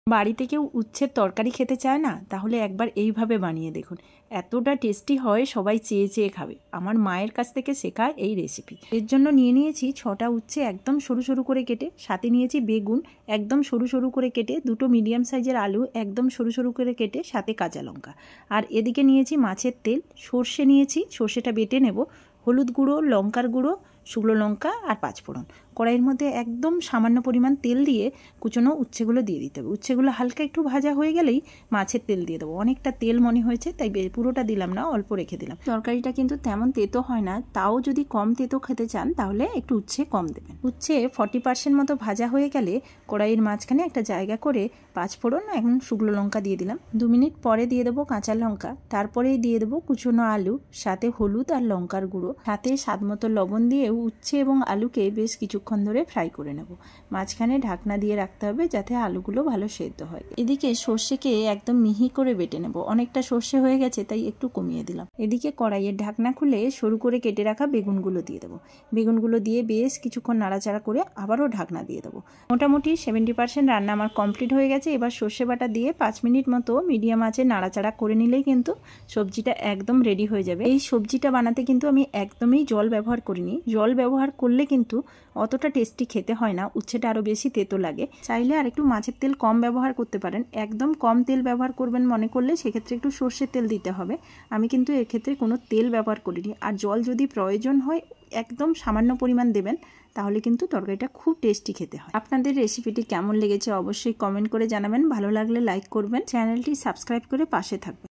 বাড়িতে কেউ উচ্ছের তরকারি খেতে চায় না, তাহলে একবার এইভাবে বানিয়ে দেখুন, এতটা টেস্টি হয়, সবাই চেয়ে চেয়ে খাবে। আমার মায়ের কাছ থেকে শেখা এই রেসিপি। এর জন্য নিয়ে নিয়েছি 6টা উচ্ছে একদম সরু সরু করে কেটে, সাথে নিয়েছি বেগুন একদম সরু সরু করে কেটে, 2টো মিডিয়াম সাইজের আলু একদম সরু সরু করে কেটে, সাথে কাঁচা লঙ্কা। আর এদিকে নিয়েছি মাছের তেল, সর্ষে নিয়েছি, সর্ষেটা বেটে নেব, হলুদ গুঁড়ো, লঙ্কার গুঁড়ো, শুকনো লঙ্কা আর পাঁচফোড়ন। কড়াইয়ের মধ্যে একদম সামান্য পরিমাণ তেল দিয়ে কুচনো উচ্ছেগুলো দিয়ে দিতে হবে। উচ্ছেগুলো হালকা একটু ভাজা হয়ে গেলেই মাছের তেল দিয়ে দেবো। অনেকটা তেল মনে হয়েছে তাই পুরোটা দিলাম না, অল্প রেখে দিলাম। তরকারিটা কিন্তু তেমন তেতো হয় না, তাও যদি কম তেতো খেতে চান তাহলে একটু উচ্ছে কম দেবেন। উচ্ছে 40% মতো ভাজা হয়ে গেলে কড়াইয়ের মাঝখানে একটা জায়গা করে পাঁচফোড়ন এবং শুকনো লঙ্কা দিয়ে দিলাম। 2 মিনিট পরে দিয়ে দেবো কাঁচা লঙ্কা, তারপরেই দিয়ে দেবো কুচনো আলু, সাথে হলুদ আর লঙ্কার গুঁড়ো, সাথে স্বাদ মতো লবণ দিয়ে উচ্ছে এবং আলুকে বেশ কিছুক্ষণ ধরে ফ্রাই করে নেব। মাঝখানে ঢাকনা দিয়ে রাখতে হবে যাতে আলুগুলো ভালো সেদ্ধ হয়। এদিকে সর্ষেকে একদম মিহি করে বেটে নেব, অনেকটা সর্ষে হয়ে গেছে তাই একটু কমিয়ে দিলাম। এদিকে কড়াইয়ের ঢাকনা খুলে সরু করে কেটে রাখা বেগুনগুলো দিয়ে দেবো। বেগুনগুলো দিয়ে বেশ কিছুক্ষণ নাড়াচাড়া করে আবারও ঢাকনা দিয়ে দেবো। মোটামুটি 70% রান্না আমার কমপ্লিট হয়ে গেছে। এবার সর্ষে বাটা দিয়ে 5 মিনিট মতো মিডিয়াম আঁচে নাড়াচাড়া করে নিলেই কিন্তু সবজিটা একদম রেডি হয়ে যাবে। এই সবজিটা বানাতে কিন্তু আমি একদমই জল ব্যবহার করিনি। জল ব্যবহার করলে কিন্তু অতটা টেস্টি খেতে হয় না, উচ্ছেটা আরও বেশি তেতো লাগে। চাইলে আর একটু মাছের তেল কম ব্যবহার করতে পারেন। একদম কম তেল ব্যবহার করবেন মনে করলে সেক্ষেত্রে একটু সর্ষের তেল দিতে হবে। আমি কিন্তু এক্ষেত্রে কোনো তেল ব্যবহার করিনি। আর জল যদি প্রয়োজন হয় একদম সামান্য পরিমাণ দেবেন, তাহলে কিন্তু তরকারিটা খুব টেস্টি খেতে হয়। আপনাদের রেসিপিটি কেমন লেগেছে অবশ্যই কমেন্ট করে জানাবেন। ভালো লাগলে লাইক করবেন, চ্যানেলটি সাবস্ক্রাইব করে পাশে থাকবেন।